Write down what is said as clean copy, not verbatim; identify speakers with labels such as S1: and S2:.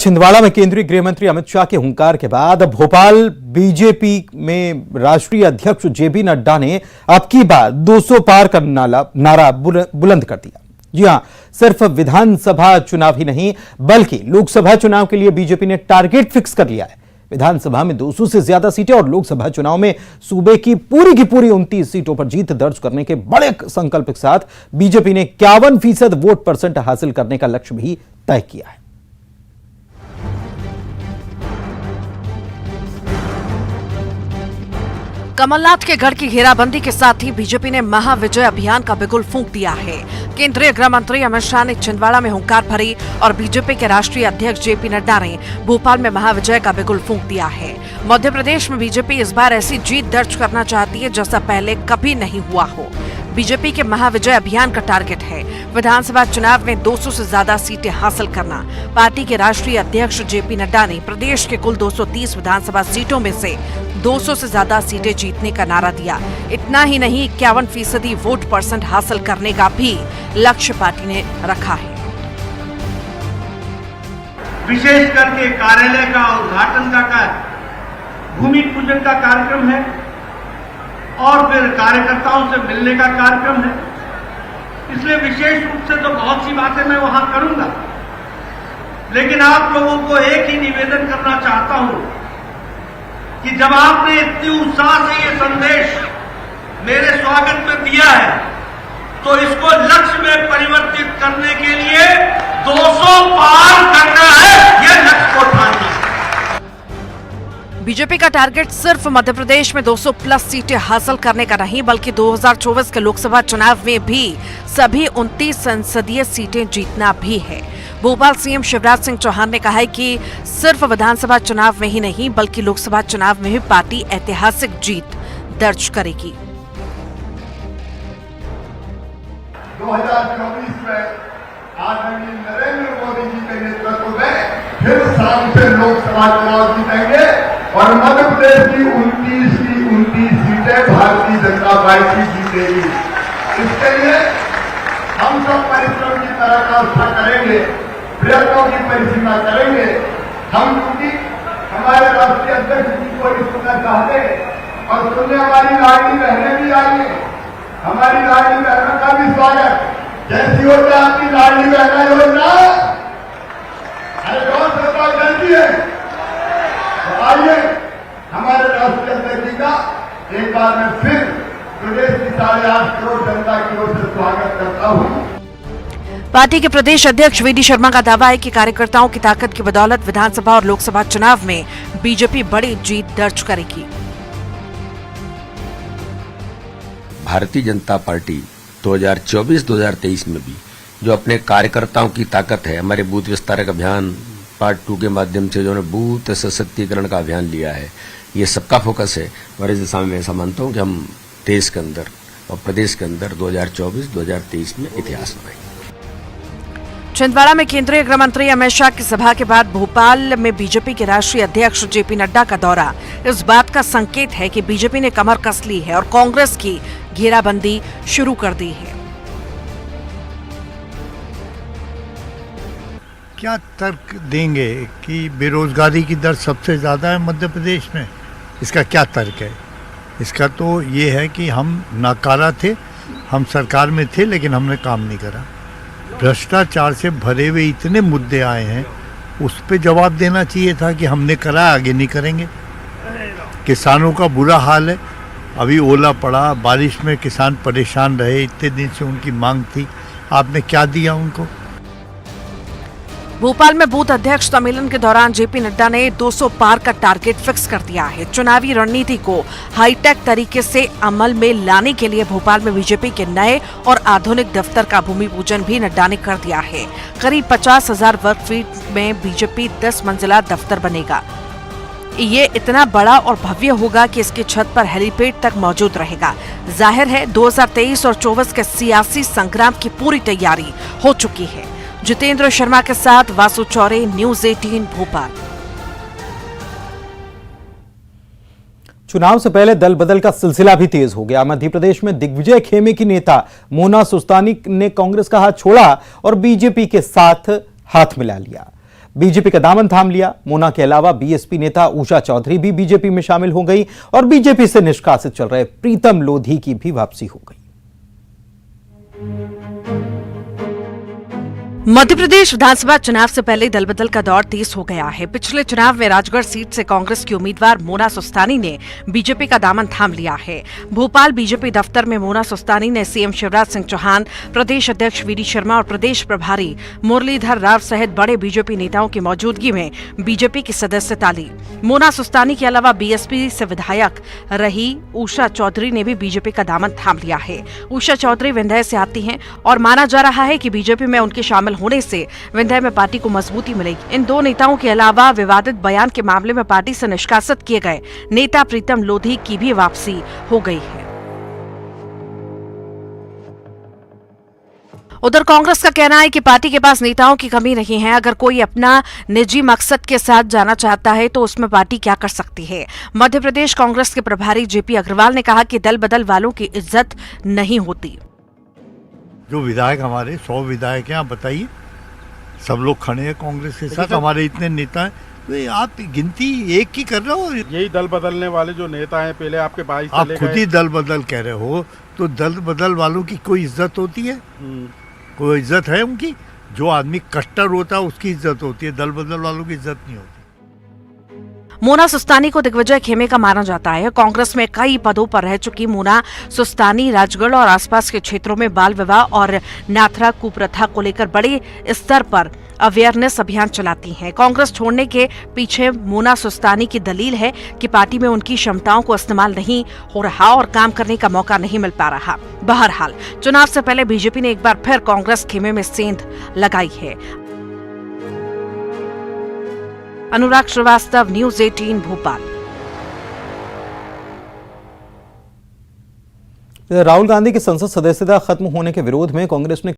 S1: छिंदवाड़ा में केंद्रीय गृह मंत्री अमित शाह के हुंकार के बाद भोपाल बीजेपी में राष्ट्रीय अध्यक्ष जेपी नड्डा ने अब की बार 200 पार का नारा बुलंद कर दिया। जी हां, सिर्फ विधानसभा चुनाव ही नहीं बल्कि लोकसभा चुनाव के लिए बीजेपी ने टारगेट फिक्स कर लिया है। विधानसभा में 200 से ज्यादा सीटें और लोकसभा चुनाव में सूबे की पूरी 29 सीटों पर जीत दर्ज करने के बड़े संकल्प के साथ बीजेपी ने 51% वोट परसेंट हासिल करने का लक्ष्य भी तय किया है।
S2: कमलनाथ के गढ़ की घेराबंदी के साथ ही बीजेपी ने महाविजय अभियान का बिगुल फूंक दिया है। केंद्रीय गृह मंत्री अमित शाह ने छिंदवाड़ा में हुंकार भरी और बीजेपी के राष्ट्रीय अध्यक्ष जेपी नड्डा ने भोपाल में महाविजय का बिगुल फूंक दिया है। मध्य प्रदेश में बीजेपी इस बार ऐसी जीत दर्ज करना चाहती है जैसा पहले कभी नहीं हुआ हो। बीजेपी के महाविजय अभियान का टारगेट है विधानसभा चुनाव में 200 से ज्यादा सीटें हासिल करना। पार्टी के राष्ट्रीय अध्यक्ष जेपी नड्डा ने प्रदेश के कुल 230 विधानसभा सीटों में से 200 से ज्यादा सीटें जीतने का नारा दिया। इतना ही नहीं, 51% वोट परसेंट हासिल करने का भी लक्ष्य पार्टी ने रखा है।
S3: विशेष करके कार्यालय का उद्घाटन का कार्य, भूमि पूजन का कार्यक्रम है और फिर कार्यकर्ताओं से मिलने का कार्यक्रम है। इसलिए विशेष रूप से तो बहुत सी बातें मैं वहां करूंगा, लेकिन आप लोगों को एक ही निवेदन करना चाहता हूं कि जब आपने इतनी उत्साह से ये संदेश मेरे स्वागत में दिया है तो इसको लक्ष्य में परिवर्तित करने के लिए 200 पार करना है, ये लक्ष्य को ठानना है।
S2: बीजेपी का टारगेट सिर्फ मध्य प्रदेश में 200 प्लस सीटें हासिल करने का नहीं बल्कि 2024 के लोकसभा चुनाव में भी सभी 29 संसदीय सीटें जीतना भी है। भोपाल सीएम शिवराज सिंह चौहान ने कहा है कि सिर्फ विधानसभा चुनाव में ही नहीं बल्कि लोकसभा चुनाव में भी पार्टी ऐतिहासिक जीत दर्ज करेगी।
S4: 2024 में आदरणीय नरेंद्र मोदी जी के नेतृत्व में फिर शाम से लोकसभा चुनाव जीतेंगे और मध्य प्रदेश की 29 सीटें भारतीय जनता पार्टी जीतेगी। इसके लिए हम सब परिश्रम की पराकाष्ठा करेंगे, प्रयत्नों की परिसीमा करेंगे। हम क्योंकि हमारे राष्ट्रीय अध्यक्ष जी को सुनना चाहते हैं और सुनने हमारी लाडली बहनें भी आई है। हमारी लाडली बहनों का भी स्वागत। जैसी होता है आपकी लाडली बहना योजना, अरे कौन सरकार जल्दी है तो आइए हमारे राष्ट्रीय अध्यक्ष जी का एक बार मैं फिर प्रदेश की 8.5 करोड़ जनता की ओर से स्वागत करता हूँ।
S2: पार्टी के प्रदेश अध्यक्ष वीडी शर्मा का दावा है कि कार्यकर्ताओं की ताकत की बदौलत विधानसभा और लोकसभा चुनाव में बीजेपी बड़ी जीत दर्ज करेगी।
S5: भारतीय जनता पार्टी 2024-2023 में भी जो अपने कार्यकर्ताओं की ताकत है, हमारे बूथ विस्तारक अभियान पार्ट 2 के माध्यम से जो बूथ सशक्तिकरण का अभियान लिया है, ये सबका फोकस है और इस दिशा में ऐसा मानता हूँ कि हम देश के अंदर और प्रदेश के अंदर 2024-2023 में इतिहास बनाएंगे।
S2: छिंदवाड़ा में केंद्रीय गृह मंत्री अमित शाह की सभा के बाद भोपाल में बीजेपी के राष्ट्रीय अध्यक्ष जेपी नड्डा का दौरा इस बात का संकेत है कि बीजेपी ने कमर कस ली है और कांग्रेस की घेराबंदी शुरू कर दी है।
S6: क्या तर्क देंगे कि बेरोजगारी की दर सबसे ज़्यादा है मध्य प्रदेश में? इसका क्या तर्क है? इसका तो ये है कि हम नाकारा थे, हम सरकार में थे लेकिन हमने काम नहीं करा। भ्रष्टाचार से भरे हुए इतने मुद्दे आए हैं, उस पे जवाब देना चाहिए था कि हमने करा, आगे नहीं करेंगे। किसानों का बुरा हाल है, अभी ओला पड़ा, बारिश में किसान परेशान रहे, इतने दिन से उनकी मांग थी, आपने क्या दिया उनको?
S2: भोपाल में बूथ अध्यक्ष सम्मेलन के दौरान जेपी नड्डा ने 200 पार का टारगेट फिक्स कर दिया है। चुनावी रणनीति को हाईटेक तरीके से अमल में लाने के लिए भोपाल में बीजेपी के नए और आधुनिक दफ्तर का भूमि पूजन भी नड्डा ने कर दिया है। करीब 50,000 वर्ग फीट में बीजेपी 10 मंजिला दफ्तर बनेगा। ये इतना बड़ा और भव्य होगा कि इसकी छत पर हेलीपैड तक मौजूद रहेगा। जाहिर है 2023 और 24 के सियासी संग्राम की पूरी तैयारी हो चुकी है। जितेंद्र शर्मा के साथ वासु चौरे, न्यूज़ 18 भोपाल।
S1: चुनाव से पहले दल बदल का सिलसिला भी तेज हो गया। मध्य प्रदेश में दिग्विजय खेमे की नेता मोना सुस्तानी ने कांग्रेस का हाथ छोड़ा और बीजेपी के साथ हाथ मिला लिया। बीजेपी का दामन थाम लिया। मोना के अलावा बीएसपी नेता उषा चौधरी भी बीजेपी में शामिल हो गई और बीजेपी से निष्कासित चल रहे प्रीतम लोधी की भी वापसी हो गई।
S2: मध्य प्रदेश विधानसभा चुनाव से पहले दल बदल का दौर तेज हो गया है। पिछले चुनाव में राजगढ़ सीट से कांग्रेस की उम्मीदवार मोना सुस्तानी ने बीजेपी का दामन थाम लिया है। भोपाल बीजेपी दफ्तर में मोना सुस्तानी ने सीएम शिवराज सिंह चौहान, प्रदेश अध्यक्ष वीडी शर्मा और प्रदेश प्रभारी मुरलीधर राव सहित बड़े बीजेपी नेताओं की मौजूदगी में बीजेपी की सदस्यता ली। मोना सुस्तानी के अलावा बीएसपी से विधायक रही उषा चौधरी ने भी बीजेपी का दामन थाम लिया है। उषा चौधरी विंध्य से आती हैं और माना जा रहा है कि बीजेपी में उनके शामिल होने से विंध्य में पार्टी को मजबूती मिलेगी। इन दो नेताओं के अलावा विवादित बयान के मामले में पार्टी से निष्कासित किए गए नेता प्रीतम लोधी की भी वापसी हो गई है। उधर कांग्रेस का कहना है कि पार्टी के पास नेताओं की कमी नहीं है। अगर कोई अपना निजी मकसद के साथ जाना चाहता है तो उसमें पार्टी क्या कर सकती है। मध्य प्रदेश कांग्रेस के प्रभारी जेपी अग्रवाल ने कहा कि दल बदल वालों की इज्जत नहीं होती।
S6: जो विधायक हमारे 100 विधायक हैं, आप बताइए, सब लोग खड़े हैं कांग्रेस के साथ, हमारे इतने नेता हैं, तो आप गिनती एक की कर रहे हो।
S7: यही दल बदलने वाले जो नेता हैं, पहले आपके 22
S6: आप खुद ही दल बदल कह रहे हो, तो दल बदल वालों की कोई इज्जत होती है? कोई इज्जत है उनकी? जो आदमी कट्टर होता है उसकी इज्जत होती है, दल बदल वालों की इज्जत नहीं होती।
S2: मोना सुस्तानी को दिग्विजय खेमे का माना जाता है। कांग्रेस में कई पदों पर रह चुकी मोना सुस्तानी राजगढ़ और आसपास के क्षेत्रों में बाल विवाह और नाथरा कुप्रथा को लेकर बड़े स्तर पर अवेयरनेस अभियान चलाती हैं। कांग्रेस छोड़ने के पीछे मोना सुस्तानी की दलील है कि पार्टी में उनकी क्षमताओं को इस्तेमाल नहीं हो रहा और काम करने का मौका नहीं मिल पा रहा। बहरहाल चुनाव से पहले बीजेपी ने एक बार फिर कांग्रेस खेमे में सेंध लगाई है। अनुराग श्रीवास्तव, न्यूज़ 18 भोपाल।
S1: राहुल गांधी की संसद सदस्यता खत्म होने के विरोध में कांग्रेस ने